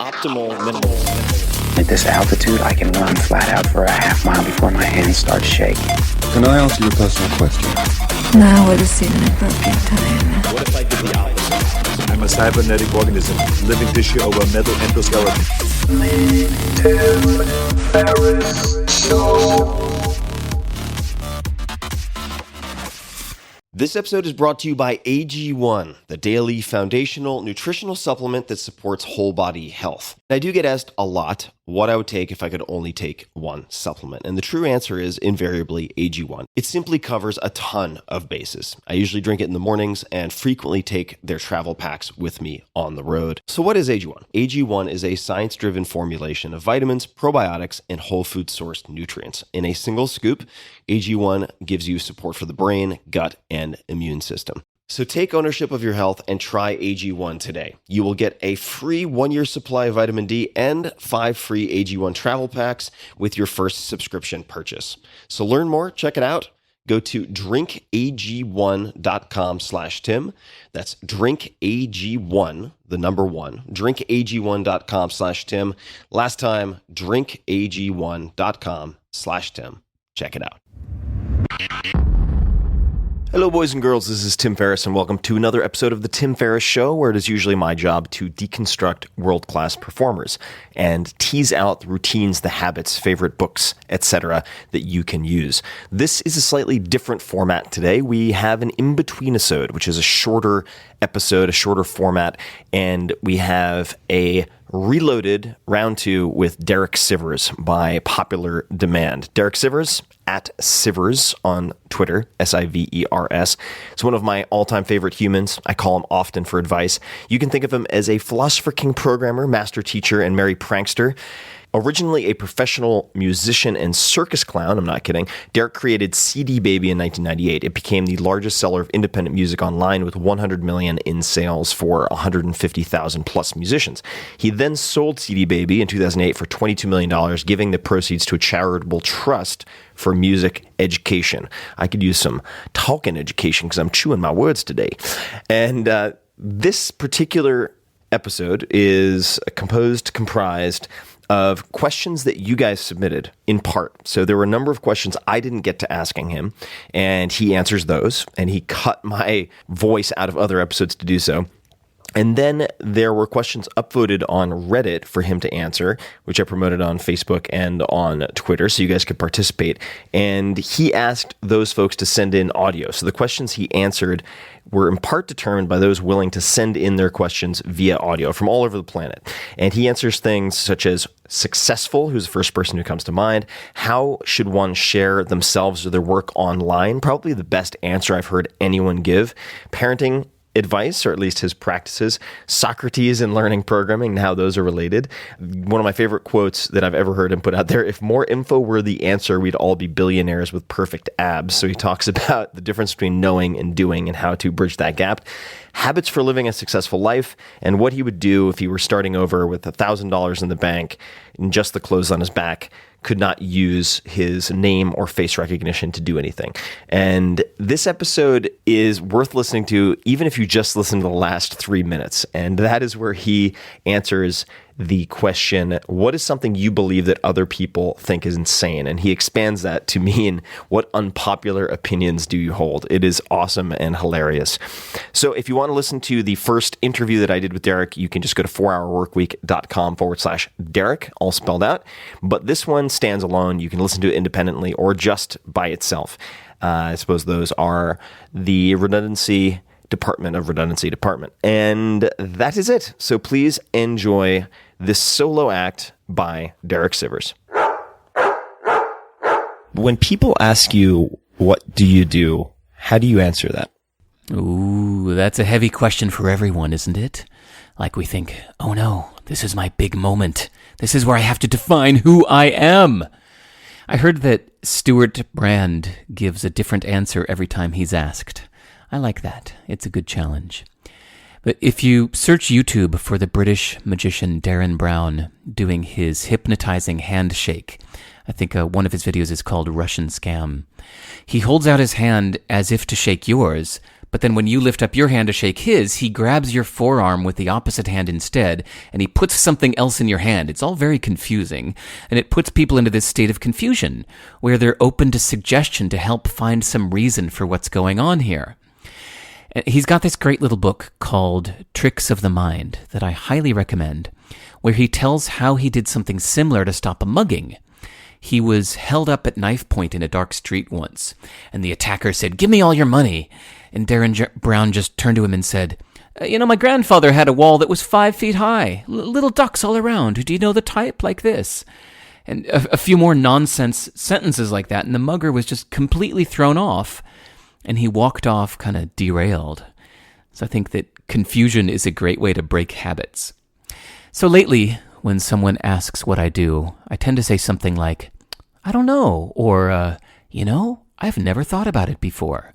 optimal minimal. At this altitude, I can run flat out for a half mile before my hands start shaking. Can I ask you a personal question? Now would seem an appropriate time. What if I did the opposite? I'm a cybernetic organism, living tissue over metal endoskeleton. This episode is brought to you by AG1, the daily foundational nutritional supplement that supports whole body health. I do get asked a lot what I would take if I could only take one supplement. And the true answer is invariably AG1. It simply covers a ton of bases. I usually drink it in the mornings and frequently take their travel packs with me on the road. So what is AG1? AG1 is a science-driven formulation of vitamins, probiotics, and whole food sourced nutrients. In a single scoop, AG1 gives you support for the brain, gut, and immune system. So take ownership of your health and try AG1 today. You will get a free 1-year supply of vitamin D and 5 free AG1 travel packs with your first subscription purchase. So learn more, check it out. Go to drinkag1.com/Tim. That's drinkag1, the number 1, drinkag1.com/Tim. Last time, drinkag1.com/Tim. Check it out. Hello, boys and girls. This is Tim Ferriss, and welcome to another episode of The Tim Ferriss Show, where it is usually my job to deconstruct world-class performers and tease out the routines, the habits, favorite books, etc. that you can use. This is a slightly different format today. We have an in-between-isode, which is a shorter episode, a shorter format, and we have a reloaded round 2 with Derek Sivers by popular demand. Derek Sivers, at Sivers on Twitter, Sivers. It's one of my all-time favorite humans. I call him often for advice. You can think of him as a Philosopher King programmer, master teacher, and merry prankster. Originally a professional musician and circus clown, I'm not kidding, Derek created CD Baby in 1998. It became the largest seller of independent music online with 100 million in sales for 150,000 plus musicians. He then sold CD Baby in 2008 for $22 million, giving the proceeds to a charitable trust for music education. I could use some talking education because I'm chewing my words today. And this particular episode is comprised of questions that you guys submitted in part. So there were a number of questions I didn't get to asking him, and he answers those, and he cut my voice out of other episodes to do so. And then there were questions upvoted on Reddit for him to answer, which I promoted on Facebook and on Twitter, so you guys could participate. And he asked those folks to send in audio. So the questions he answered were in part determined by those willing to send in their questions via audio from all over the planet. And he answers things such as successful, who's the first person who comes to mind, how should one share themselves or their work online, probably the best answer I've heard anyone give, parenting advice, or at least his practices, Socrates and learning programming and how those are related. One of my favorite quotes that I've ever heard him put out there: if more info were the answer, we'd all be billionaires with perfect abs. So he talks about the difference between knowing and doing and how to bridge that gap. Habits for living a successful life, and what he would do if he were starting over with $1,000 in the bank and just the clothes on his back, could not use his name or face recognition to do anything. And this episode is worth listening to, even if you just listen to the last 3 minutes. And that is where he answers the question, what is something you believe that other people think is insane? And he expands that to mean, what unpopular opinions do you hold? It is awesome and hilarious. So if you want to listen to the first interview that I did with Derek, you can just go to 4hourworkweek.com/Derek, all spelled out. But this one stands alone. You can listen to it independently or just by itself. I suppose those are the redundancy department. And that is it. So please enjoy this solo act by Derek Sivers. When people ask you, what do you do? How do you answer that? Ooh, that's a heavy question for everyone, isn't it? Like we think, oh no, this is my big moment. This is where I have to define who I am. I heard that Stuart Brand gives a different answer every time he's asked. I like that. It's a good challenge. But if you search YouTube for the British magician Darren Brown doing his hypnotizing handshake, I think one of his videos is called Russian Scam. He holds out his hand as if to shake yours, But then when you lift up your hand to shake his, he grabs your forearm with the opposite hand instead, and he puts something else in your hand. It's all very confusing, and it puts people into this state of confusion, where they're open to suggestion to help find some reason for what's going on here. He's got this great little book called Tricks of the Mind that I highly recommend, where he tells how he did something similar to stop a mugging. He was held up at knife point in a dark street once, and the attacker said, "Give me all your money." And Darren Brown just turned to him and said, my grandfather had a wall that was 5 feet high, little ducks all around. Do you know the type? Like this. And a few more nonsense sentences like that, and the mugger was just completely thrown off. And he walked off kind of derailed. So I think that confusion is a great way to break habits. So lately, when someone asks what I do, I tend to say something like, "I don't know," or, "I've never thought about it before."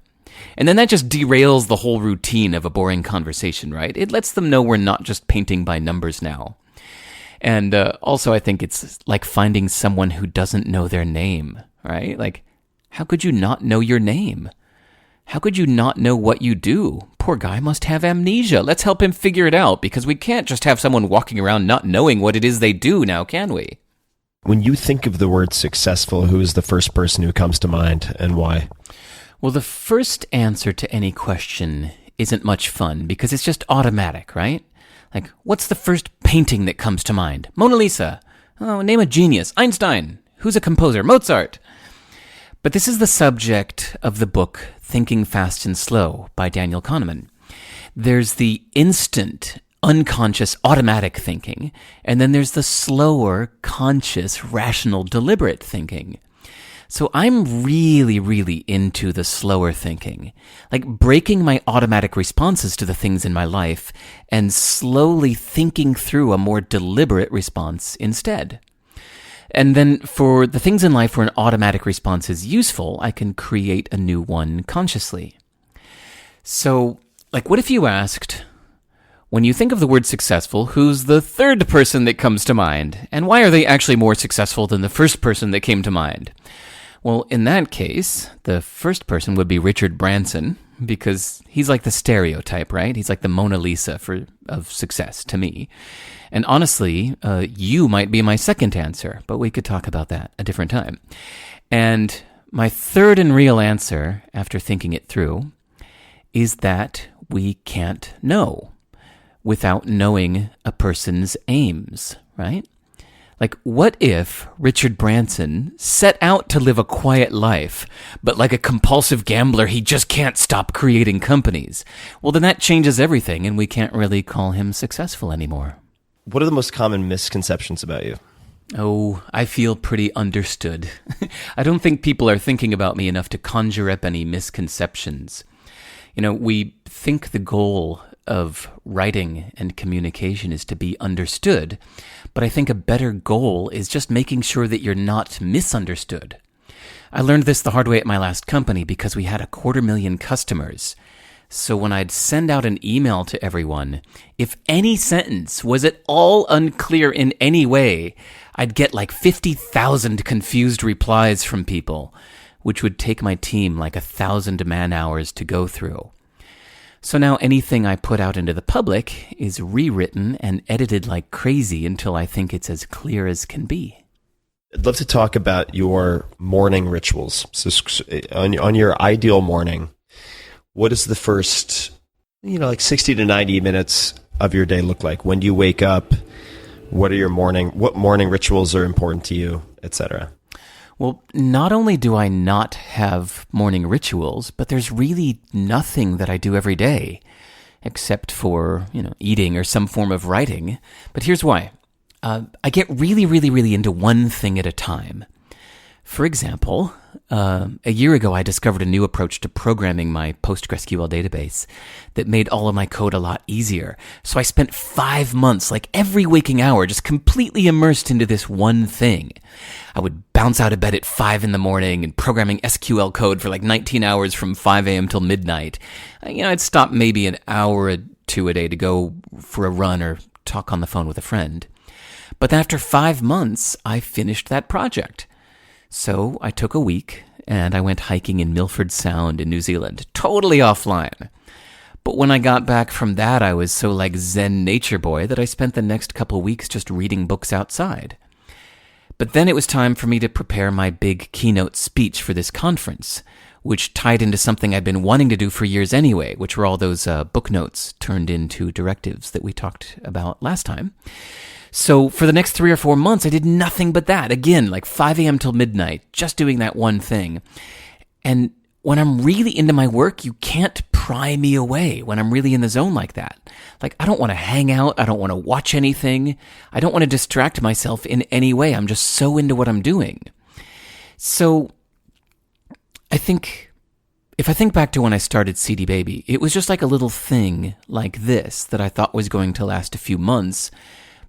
And then that just derails the whole routine of a boring conversation, right? It lets them know we're not just painting by numbers now. And also I think it's like finding someone who doesn't know their name, right? Like, how could you not know your name? How could you not know what you do? Poor guy must have amnesia. Let's help him figure it out, because we can't just have someone walking around not knowing what it is they do now, can we? When you think of the word successful, who is the first person who comes to mind and why? Well, the first answer to any question isn't much fun because it's just automatic, right? Like, what's the first painting that comes to mind? Mona Lisa. Oh, name a genius. Einstein. Who's a composer? Mozart. But this is the subject of the book Thinking Fast and Slow by Daniel Kahneman. There's the instant, unconscious, automatic thinking, and then there's the slower, conscious, rational, deliberate thinking. So I'm really, really into the slower thinking, like breaking my automatic responses to the things in my life and slowly thinking through a more deliberate response instead. And then for the things in life where an automatic response is useful, I can create a new one consciously. So, like, what if you asked, when you think of the word successful, who's the third person that comes to mind? And why are they actually more successful than the first person that came to mind? Well, in that case, the first person would be Richard Branson, because he's like the stereotype, right? He's like the Mona Lisa of success to me. And honestly, you might be my second answer, but we could talk about that a different time. And my third and real answer, after thinking it through, is that we can't know without knowing a person's aims, right? Like, what if Richard Branson set out to live a quiet life, but like a compulsive gambler, he just can't stop creating companies? Well, then that changes everything, and we can't really call him successful anymore. What are the most common misconceptions about you? Oh, I feel pretty understood. I don't think people are thinking about me enough to conjure up any misconceptions. We think the goal of writing and communication is to be understood, but I think a better goal is just making sure that you're not misunderstood. I learned this the hard way at my last company because we had 250,000 customers. So when I'd send out an email to everyone, if any sentence was at all unclear in any way, I'd get like 50,000 confused replies from people, which would take my team like 1,000 man-hours to go through. So now anything I put out into the public is rewritten and edited like crazy until I think it's as clear as can be. I'd love to talk about your morning rituals. So on your ideal morning, what does the first, like 60 to 90 minutes of your day look like? When do you wake up? What morning rituals are important to you, etc.? Well, not only do I not have morning rituals, but there's really nothing that I do every day, except for, eating or some form of writing. But here's why. I get really, really, really into one thing at a time. For example, a year ago, I discovered a new approach to programming my PostgreSQL database that made all of my code a lot easier. So I spent 5 months, like every waking hour, just completely immersed into this one thing. I would bounce out of bed at 5 in the morning and programming SQL code for like 19 hours from 5 a.m. till midnight. I'd stop maybe an hour or two a day to go for a run or talk on the phone with a friend. But after 5 months, I finished that project. So I took a week and I went hiking in Milford Sound in New Zealand, totally offline. But when I got back from that, I was so like Zen nature boy that I spent the next couple weeks just reading books outside. But then it was time for me to prepare my big keynote speech for this conference, which tied into something I'd been wanting to do for years anyway, which were all those book notes turned into directives that we talked about last time. So for the next 3 or 4 months, I did nothing but that. Again, like 5 a.m. till midnight, just doing that one thing. And when I'm really into my work, you can't pry me away when I'm really in the zone like that. Like, I don't want to hang out. I don't want to watch anything. I don't want to distract myself in any way. I'm just so into what I'm doing. So I think, if I think back to when I started CD Baby, it was just like a little thing like this that I thought was going to last a few months,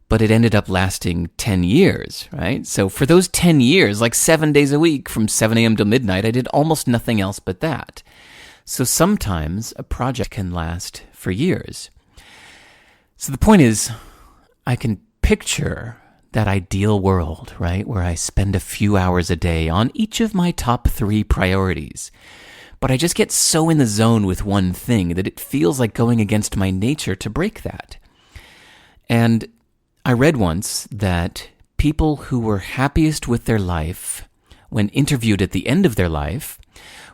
but it ended up lasting 10 years, right? So for those 10 years, like 7 days a week from 7 a.m. to midnight, I did almost nothing else but that. So sometimes a project can last for years. So the point is, I can picture that ideal world, right, where I spend a few hours a day on each of my top 3 priorities. But I just get so in the zone with one thing that it feels like going against my nature to break that. And I read once that people who were happiest with their life when interviewed at the end of their life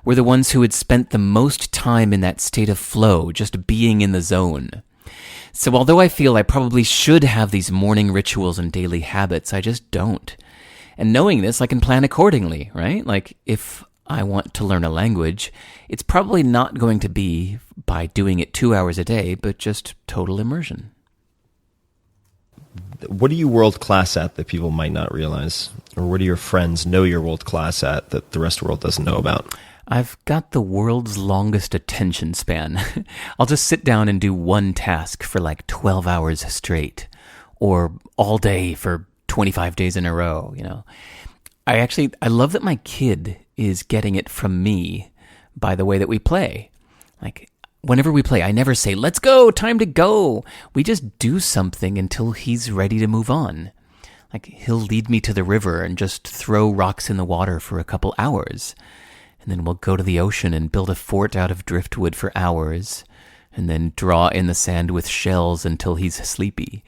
were the ones who had spent the most time in that state of flow, just being in the zone. So although I feel I probably should have these morning rituals and daily habits, I just don't. And knowing this, I can plan accordingly, right? Like if I want to learn a language, it's probably not going to be by doing it 2 hours a day, but just total immersion. What are you world class at that people might not realize? Or what do your friends know you're world class at that the rest of the world doesn't know about? I've got the world's longest attention span. I'll just sit down and do one task for like 12 hours straight, or all day for 25 days in a row, you know. I love that my kid is getting it from me by the way that we play. Like, whenever we play, I never say, let's go, time to go. We just do something until he's ready to move on. Like, he'll lead me to the river and just throw rocks in the water for a couple hours. And then we'll go to the ocean and build a fort out of driftwood for hours. And then draw in the sand with shells until he's sleepy.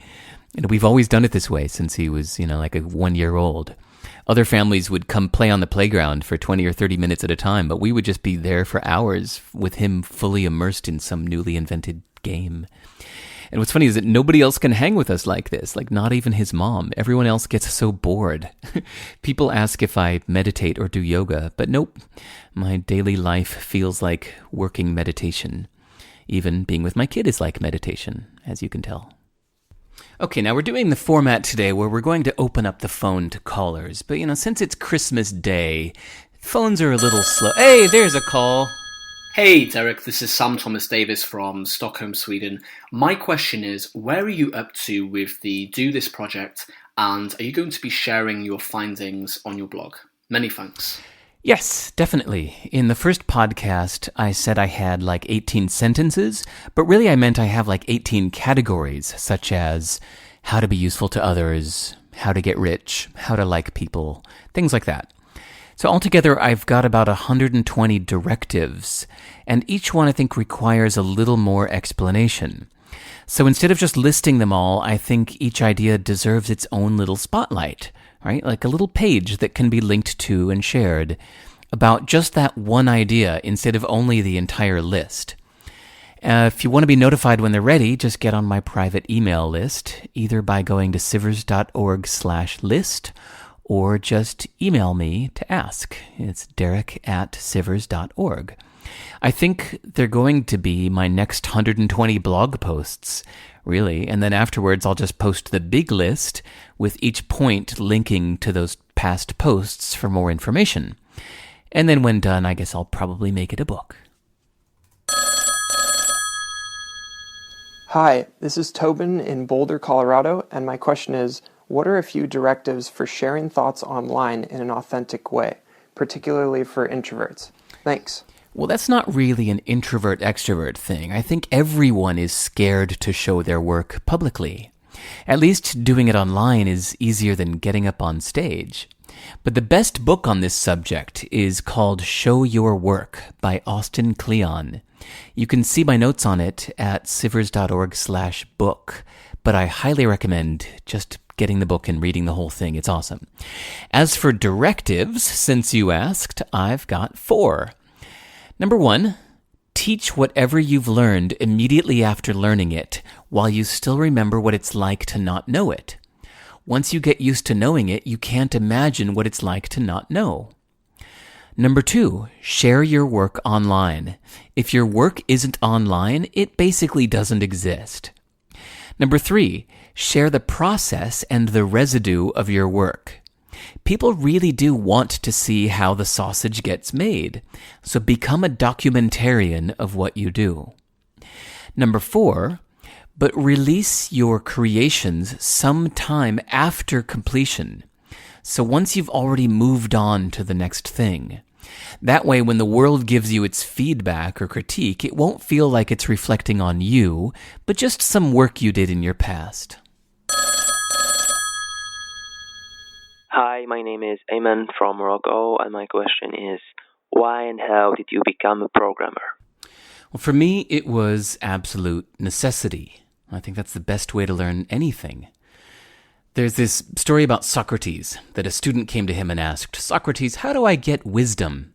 And we've always done it this way since he was, like a 1-year-old. Other families would come play on the playground for 20 or 30 minutes at a time, but we would just be there for hours with him fully immersed in some newly invented game. And what's funny is that nobody else can hang with us like this, like not even his mom. Everyone else gets so bored. People ask if I meditate or do yoga, but nope. My daily life feels like working meditation. Even being with my kid is like meditation, as you can tell. Okay, now we're doing the format today where we're going to open up the phone to callers. But, since it's Christmas Day, phones are a little slow. Hey, there's a call. Hey, Derek, this is Sam Thomas Davis from Stockholm, Sweden. My question is, where are you up to with the Do This project, and are you going to be sharing your findings on your blog? Many thanks. Yes, definitely. In the first podcast, I said I had like 18 sentences, but really I meant I have like 18 categories, such as how to be useful to others, how to get rich, how to like people, things like that. So altogether, I've got about 120 directives, and each one I think requires a little more explanation. So instead of just listing them all, I think each idea deserves its own little spotlight. Right? Like a little page that can be linked to and shared about just that one idea instead of only the entire list. If you want to be notified when they're ready, just get on my private email list, either by going to sivers.org/list or just email me to ask. It's derek@sivers.org. I think they're going to be my next 120 blog posts, really, and then afterwards I'll just post the big list with each point linking to those past posts for more information. And then when done, I guess I'll probably make it a book. Hi, this is Tobin in Boulder, Colorado, and my question is, what are a few directives for sharing thoughts online in an authentic way, particularly for introverts? Thanks. Well, that's not really an introvert-extrovert thing. I think everyone is scared to show their work publicly. At least doing it online is easier than getting up on stage. But the best book on this subject is called Show Your Work by Austin Kleon. You can see my notes on it at sivers.org/book, but I highly recommend just getting the book and reading the whole thing. It's awesome. As for directives, since you asked, I've got 4. Number 1, teach whatever you've learned immediately after learning it, while you still remember what it's like to not know it. Once you get used to knowing it, you can't imagine what it's like to not know. Number 2, share your work online. If your work isn't online, it basically doesn't exist. Number 3, share the process and the residue of your work. People really do want to see how the sausage gets made, so become a documentarian of what you do. Number 4, but release your creations sometime after completion. So once you've already moved on to the next thing. That way, when the world gives you its feedback or critique, it won't feel like it's reflecting on you, but just some work you did in your past. Hi, my name is Ayman from Morocco, and my question is, why and how did you become a programmer? Well, for me, it was absolute necessity. I think that's the best way to learn anything. There's this story about Socrates, that a student came to him and asked, "Socrates, how do I get wisdom?"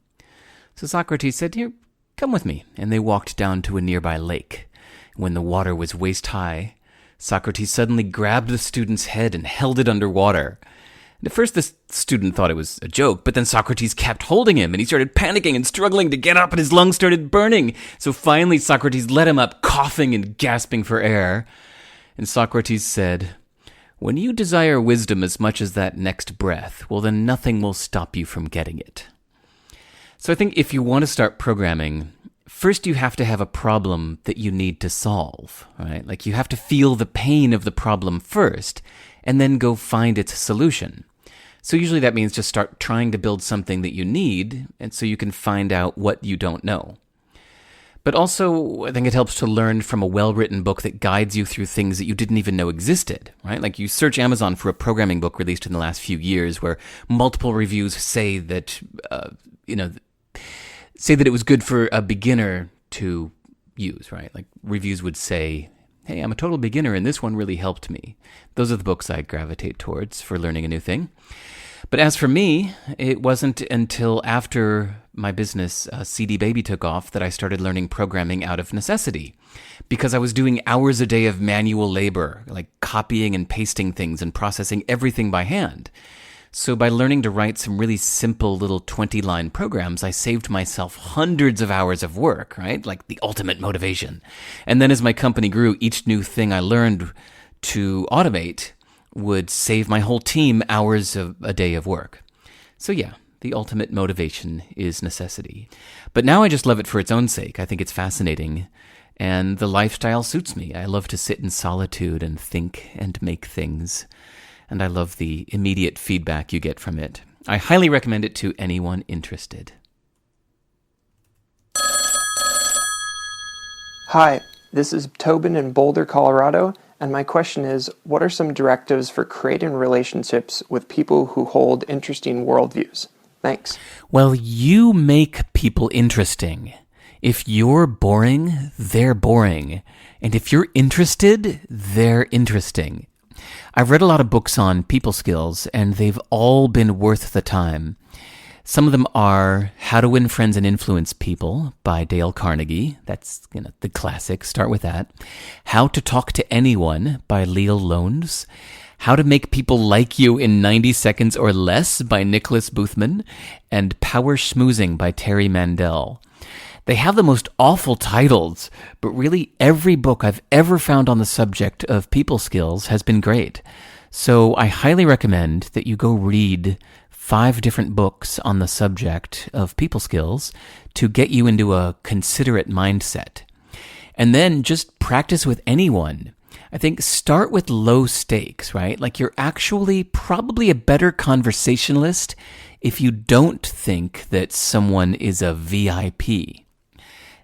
So Socrates said, "Here, come with me." And they walked down to a nearby lake. When the water was waist high, Socrates suddenly grabbed the student's head and held it underwater. And at first the student thought it was a joke, but then Socrates kept holding him, and he started panicking and struggling to get up, and his lungs started burning. So finally Socrates let him up, coughing and gasping for air. And Socrates said, "When you desire wisdom as much as that next breath, well, then nothing will stop you from getting it." So I think if you want to start programming, first you have to have a problem that you need to solve, right? Like you have to feel the pain of the problem first, and then go find its solution. So usually that means just start trying to build something that you need, and so you can find out what you don't know. But also, I think it helps to learn from a well-written book that guides you through things that you didn't even know existed, right? Like you search Amazon for a programming book released in the last few years where multiple reviews say that, say that it was good for a beginner to use, right? Like reviews would say, "Hey, I'm a total beginner and this one really helped me." Those are the books I gravitate towards for learning a new thing. But as for me, it wasn't until after my business, CD Baby, took off that I started learning programming out of necessity. Because I was doing hours a day of manual labor, like copying and pasting things and processing everything by hand. So by learning to write some really simple little 20-line programs, I saved myself hundreds of hours of work, right? Like the ultimate motivation. And then as my company grew, each new thing I learned to automate would save my whole team hours of a day of work. So yeah, the ultimate motivation is necessity. But now I just love it for its own sake. I think it's fascinating, and the lifestyle suits me. I love to sit in solitude and think and make things, and I love the immediate feedback you get from it. I highly recommend it to anyone interested. Hi, this is Tobin in Boulder, Colorado, and my question is, what are some directives for creating relationships with people who hold interesting worldviews? Thanks. Well, you make people interesting. If you're boring, they're boring. And if you're interested, they're interesting. I've read a lot of books on people skills, and they've all been worth the time. Some of them are How to Win Friends and Influence People by Dale Carnegie. That's the classic. Start with that. How to Talk to Anyone by Leo Lones. How to Make People Like You in 90 Seconds or Less by Nicholas Boothman. And Power Schmoozing by Terry Mandel. They have the most awful titles, but really every book I've ever found on the subject of people skills has been great. So I highly recommend that you go read 5 different books on the subject of people skills to get you into a considerate mindset. And then just practice with anyone. I think start with low stakes, right? Like you're actually probably a better conversationalist if you don't think that someone is a VIP.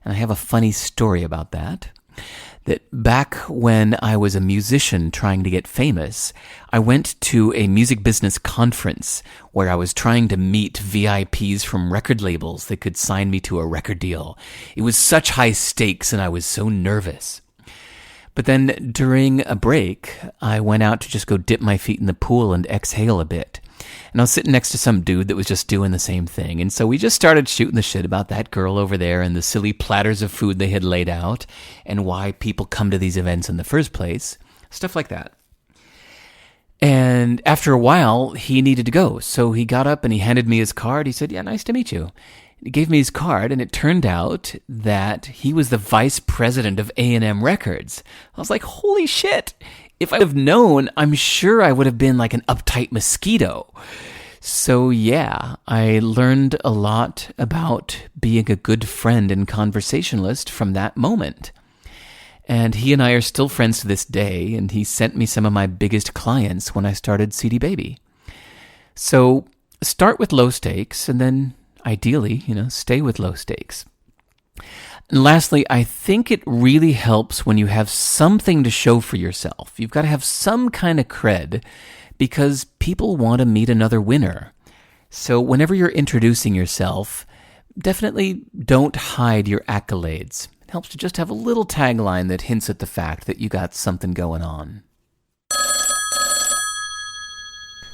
And I have a funny story about that. that back when I was a musician trying to get famous, I went to a music business conference where I was trying to meet VIPs from record labels that could sign me to a record deal. It was such high stakes and I was so nervous. But then during a break, I went out to just go dip my feet in the pool and exhale a bit. And I was sitting next to some dude that was just doing the same thing. And so we just started shooting the shit about that girl over there and the silly platters of food they had laid out and why people come to these events in the first place. Stuff like that. And after a while, he needed to go. So he got up and he handed me his card. He said, "Yeah, nice to meet you." He gave me his card, and it turned out that he was the vice president of A&M Records. I was like, holy shit. If I would have known, I'm sure I would have been like an uptight mosquito. So yeah, I learned a lot about being a good friend and conversationalist from that moment. And he and I are still friends to this day, and he sent me some of my biggest clients when I started CD Baby. So start with low stakes, and then ideally, stay with low stakes. And lastly, I think it really helps when you have something to show for yourself. You've got to have some kind of cred because people want to meet another winner. So whenever you're introducing yourself, definitely don't hide your accolades. It helps to just have a little tagline that hints at the fact that you got something going on.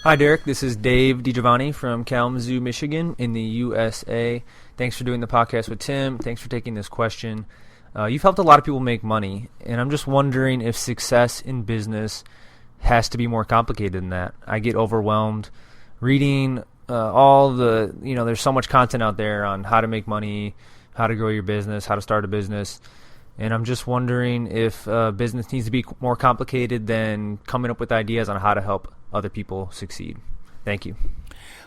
Hi, Derek. This is Dave DiGiovanni from Kalamazoo, Michigan in the USA. Thanks for doing the podcast with Tim. Thanks for taking this question. You've helped a lot of people make money, and I'm just wondering if success in business has to be more complicated than that. I get overwhelmed reading there's so much content out there on how to make money, how to grow your business, how to start a business. And I'm just wondering if business needs to be more complicated than coming up with ideas on how to help other people succeed. Thank you.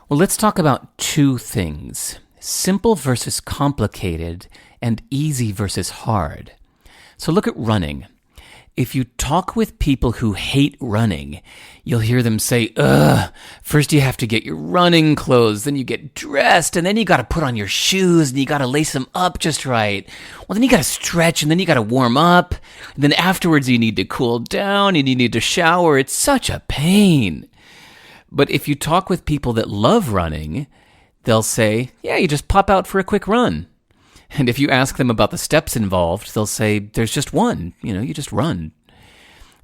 Well, let's talk about two things: simple versus complicated and easy versus hard. So look at running. If you talk with people who hate running, you'll hear them say, first you have to get your running clothes, then you get dressed, and then you got to put on your shoes, and you got to lace them up just right. Well, then you got to stretch, and then you got to warm up, and then afterwards you need to cool down, and you need to shower. It's such a pain. But if you talk with people that love running, they'll say, yeah, you just pop out for a quick run. And if you ask them about the steps involved, they'll say, there's just one, you just run.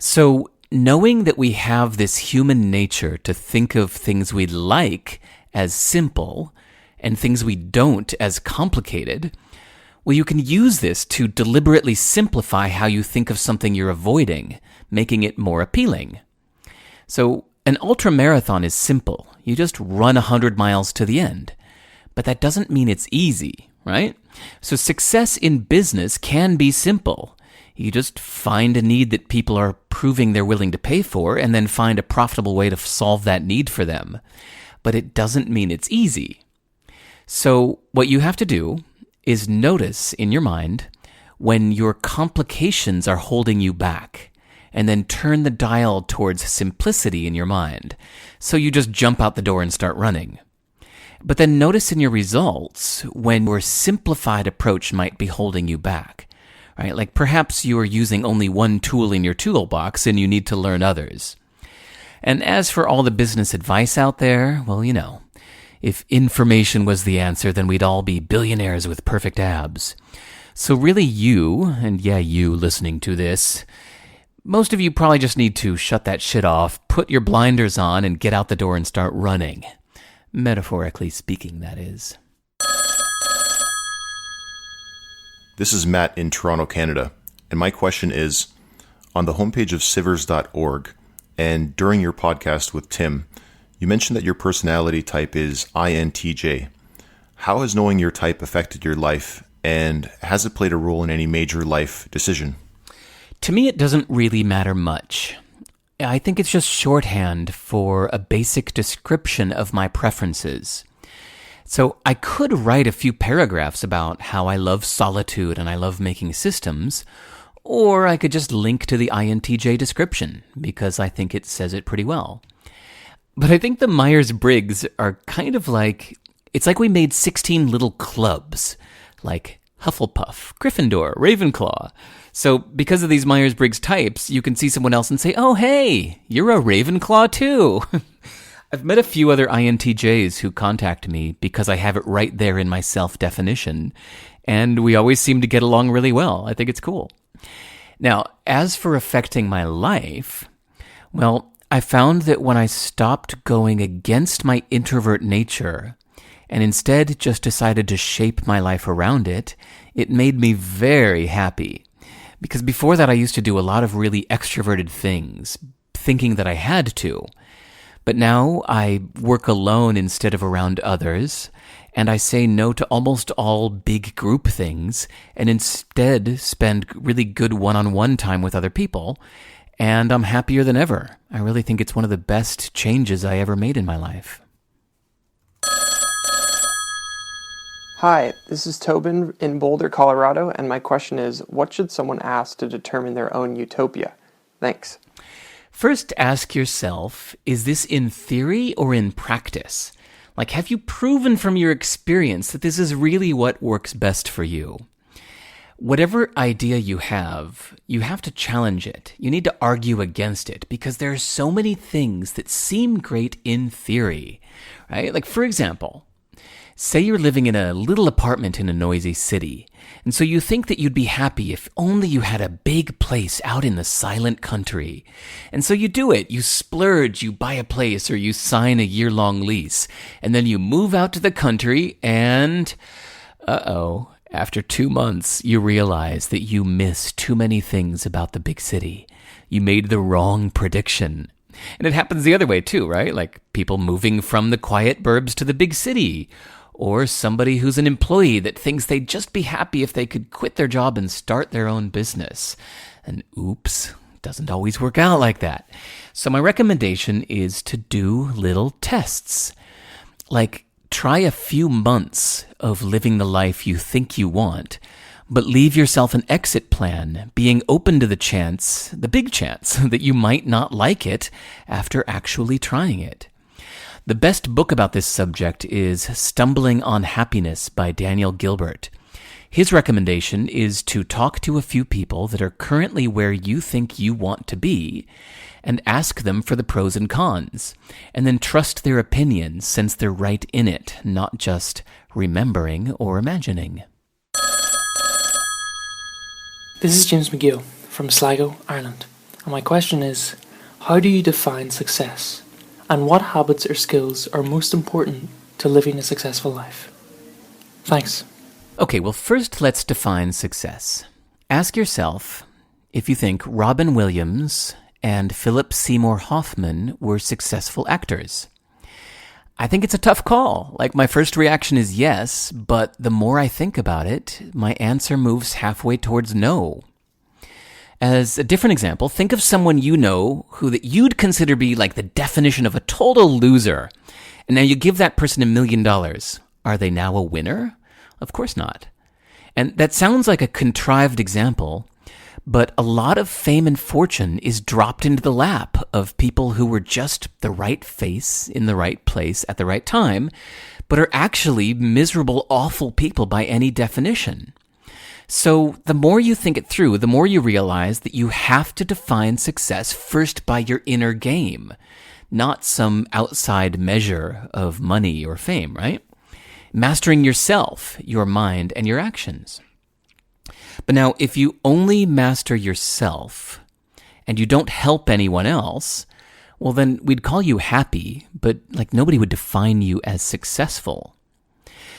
So knowing that we have this human nature to think of things we like as simple and things we don't as complicated, well, you can use this to deliberately simplify how you think of something you're avoiding, making it more appealing. So an ultramarathon is simple. You just run 100 miles to the end. But that doesn't mean it's easy, right? So success in business can be simple. You just find a need that people are proving they're willing to pay for and then find a profitable way to solve that need for them. But it doesn't mean it's easy. So what you have to do is notice in your mind when your complications are holding you back, and then turn the dial towards simplicity in your mind. So you just jump out the door and start running. But then notice in your results when your simplified approach might be holding you back, right? Like perhaps you are using only one tool in your toolbox and you need to learn others. And as for all the business advice out there, well, if information was the answer, then we'd all be billionaires with perfect abs. So really you listening to this, most of you probably just need to shut that shit off, put your blinders on, and get out the door and start running. Metaphorically speaking, that is. This is Matt in Toronto, Canada, and my question is, on the homepage of Sivers.org, and during your podcast with Tim, you mentioned that your personality type is INTJ. How has knowing your type affected your life, and has it played a role in any major life decision? To me, it doesn't really matter much. I think it's just shorthand for a basic description of my preferences. So I could write a few paragraphs about how I love solitude and I love making systems, or I could just link to the INTJ description, because I think it says it pretty well. But I think the Myers-Briggs are kind of like, it's like we made 16 little clubs, like Hufflepuff, Gryffindor, Ravenclaw. So because of these Myers-Briggs types, you can see someone else and say, oh, hey, you're a Ravenclaw too. I've met a few other INTJs who contact me because I have it right there in my self-definition, and we always seem to get along really well. I think it's cool. Now, as for affecting my life, well, I found that when I stopped going against my introvert nature and instead just decided to shape my life around it, it made me very happy. Because before that, I used to do a lot of really extroverted things, thinking that I had to. But now I work alone instead of around others, and I say no to almost all big group things, and instead spend really good one-on-one time with other people, and I'm happier than ever. I really think it's one of the best changes I ever made in my life. Hi, this is Tobin in Boulder, Colorado, and my question is, what should someone ask to determine their own utopia? Thanks. First, ask yourself, is this in theory or in practice? Like, have you proven from your experience that this is really what works best for you? Whatever idea you have to challenge it. You need to argue against it because there are so many things that seem great in theory, right? Like, for example, say you're living in a little apartment in a noisy city, and so you think that you'd be happy if only you had a big place out in the silent country. And so you do it. You splurge, you buy a place, or you sign a year-long lease. And then you move out to the country and, after 2 months, you realize that you miss too many things about the big city. You made the wrong prediction. And it happens the other way too, right? Like people moving from the quiet burbs to the big city. Or somebody who's an employee that thinks they'd just be happy if they could quit their job and start their own business. And oops, doesn't always work out like that. So my recommendation is to do little tests. Like, try a few months of living the life you think you want, but leave yourself an exit plan, being open to the big chance, that you might not like it after actually trying it. The best book about this subject is Stumbling on Happiness by Daniel Gilbert. His recommendation is to talk to a few people that are currently where you think you want to be and ask them for the pros and cons, and then trust their opinions since they're right in it, not just remembering or imagining. This is James McGill from Sligo, Ireland, and my question is, how do you define success? And what habits or skills are most important to living a successful life? Thanks. Okay, well, first let's define success. Ask yourself if you think Robin Williams and Philip Seymour Hoffman were successful actors. I think it's a tough call. Like, my first reaction is yes, but the more I think about it, my answer moves halfway towards no. As a different example, think of someone you know who that you'd consider be like the definition of a total loser. And now you give that person $1 million. Are they now a winner? Of course not. And that sounds like a contrived example, but a lot of fame and fortune is dropped into the lap of people who were just the right face in the right place at the right time, but are actually miserable, awful people by any definition. So the more you think it through, the more you realize that you have to define success first by your inner game, not some outside measure of money or fame, right? Mastering yourself, your mind, and your actions. But now, if you only master yourself and you don't help anyone else, well, then we'd call you happy, but like nobody would define you as successful.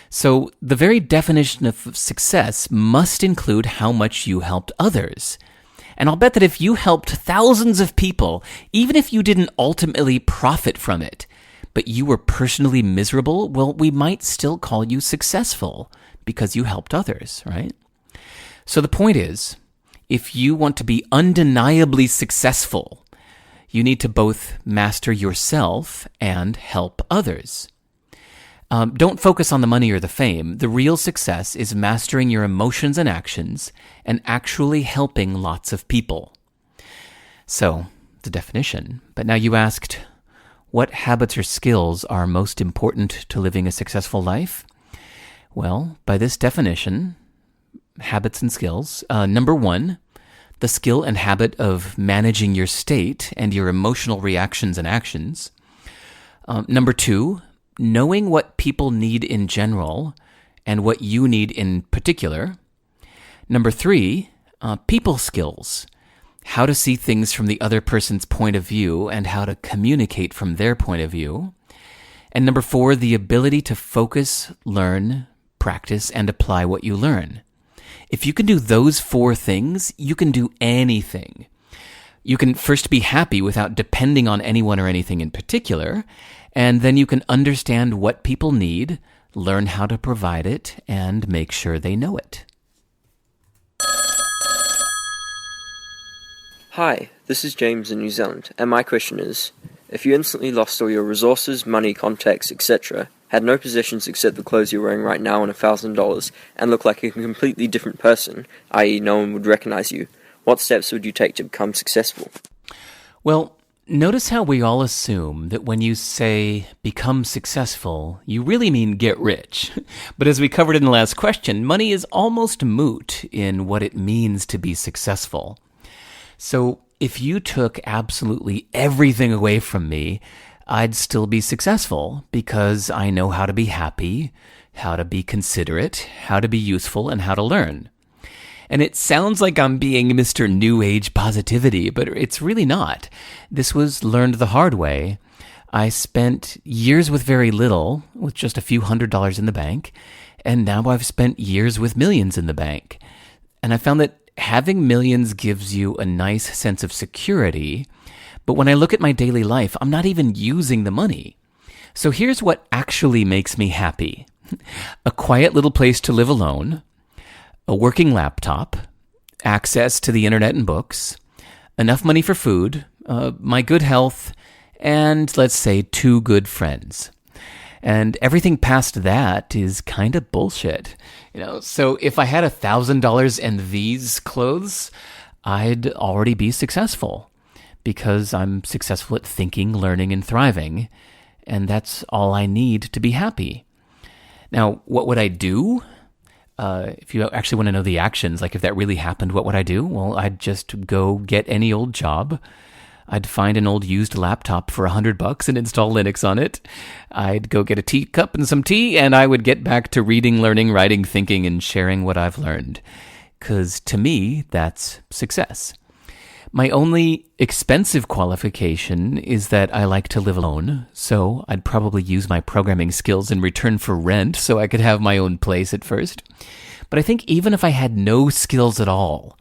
So the very definition of success must include how much you helped others. And I'll bet that if you helped thousands of people, even if you didn't ultimately profit from it, but you were personally miserable, well, we might still call you successful because you helped others, right? So the point is, if you want to be undeniably successful, you need to both master yourself and help others. Don't focus on the money or the fame. The real success is mastering your emotions and actions and actually helping lots of people. So, the definition. But now you asked, what habits or skills are most important to living a successful life? Well, by this definition, habits and skills, number one, the skill and habit of managing your state and your emotional reactions and actions. Number 2, knowing what people need in general and what you need in particular. Number 3, people skills, how to see things from the other person's point of view and how to communicate from their point of view. And number 4, the ability to focus, learn, practice, and apply what you learn. If you can do those 4 things, you can do anything. You can first be happy without depending on anyone or anything in particular, and then you can understand what people need, learn how to provide it, and make sure they know it. Hi, this is James in New Zealand, and my question is, if you instantly lost all your resources, money, contacts, etc., had no possessions except the clothes you're wearing right now and $1,000, and looked like a completely different person, i.e. no one would recognize you, what steps would you take to become successful? Well, notice how we all assume that when you say become successful, you really mean get rich. But as we covered in the last question, money is almost moot in what it means to be successful. So if you took absolutely everything away from me, I'd still be successful because I know how to be happy, how to be considerate, how to be useful, and how to learn. And it sounds like I'm being Mr. New Age positivity, but it's really not. This was learned the hard way. I spent years with very little, with just a few $100s in the bank, and now I've spent years with millions in the bank. And I found that having millions gives you a nice sense of security, but when I look at my daily life, I'm not even using the money. So here's what actually makes me happy. A quiet little place to live alone, a working laptop, access to the internet and books, enough money for food, my good health, and let's say 2 good friends. And everything past that is kind of bullshit. So if I had $1,000 and these clothes, I'd already be successful because I'm successful at thinking, learning, and thriving. And that's all I need to be happy. Now, what would I do? If you actually want to know the actions, like if that really happened, what would I do? Well, I'd just go get any old job. I'd find an old used laptop for $100 and install Linux on it. I'd go get a teacup and some tea, and I would get back to reading, learning, writing, thinking, and sharing what I've learned. 'Cause to me, that's success. My only expensive qualification is that I like to live alone, so I'd probably use my programming skills in return for rent so I could have my own place at first. But I think even if I had no skills at all,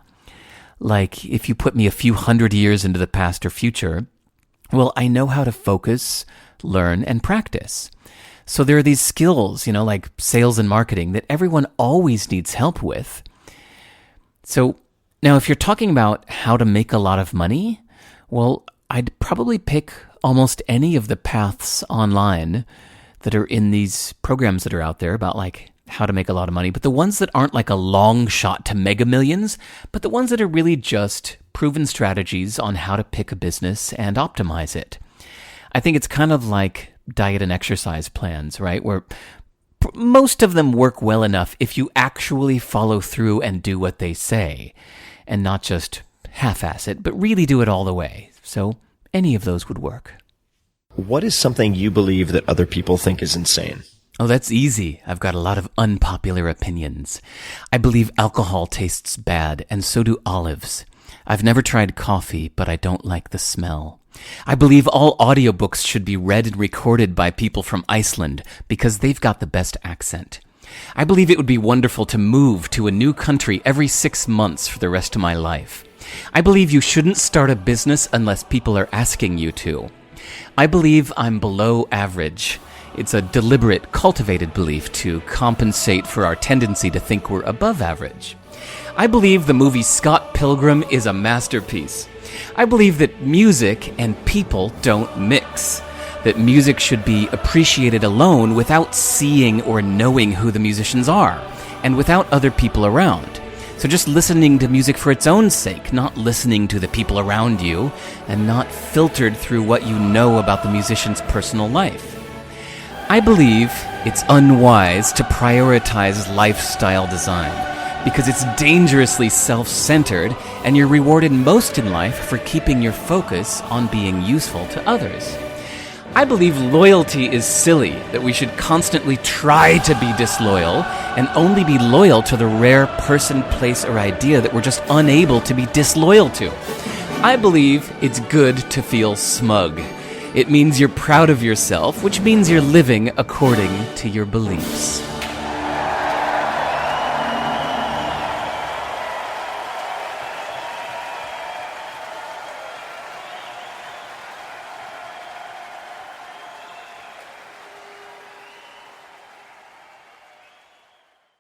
like if you put me a few 100 years into the past or future, well, I know how to focus, learn, and practice. So there are these skills, like sales and marketing that everyone always needs help with. So now, if you're talking about how to make a lot of money, well, I'd probably pick almost any of the paths online that are in these programs that are out there about like how to make a lot of money, but the ones that aren't like a long shot to mega millions, but the ones that are really just proven strategies on how to pick a business and optimize it. I think it's kind of like diet and exercise plans, right? Where most of them work well enough if you actually follow through and do what they say, and not just half-ass it, but really do it all the way. So any of those would work. What is something you believe that other people think is insane? Oh, that's easy. I've got a lot of unpopular opinions. I believe alcohol tastes bad, and so do olives. I've never tried coffee, but I don't like the smell. I believe all audiobooks should be read and recorded by people from Iceland because they've got the best accent. I believe it would be wonderful to move to a new country every 6 months for the rest of my life. I believe you shouldn't start a business unless people are asking you to. I believe I'm below average. It's a deliberate, cultivated belief to compensate for our tendency to think we're above average. I believe the movie Scott Pilgrim is a masterpiece. I believe that music and people don't mix. That music should be appreciated alone without seeing or knowing who the musicians are, and without other people around. So just listening to music for its own sake, not listening to the people around you, and not filtered through what you know about the musician's personal life. I believe it's unwise to prioritize lifestyle design. because it's dangerously self-centered, and you're rewarded most in life for keeping your focus on being useful to others. I believe loyalty is silly, that we should constantly try to be disloyal and only be loyal to the rare person, place, or idea that we're just unable to be disloyal to. I believe it's good to feel smug. It means you're proud of yourself, which means you're living according to your beliefs.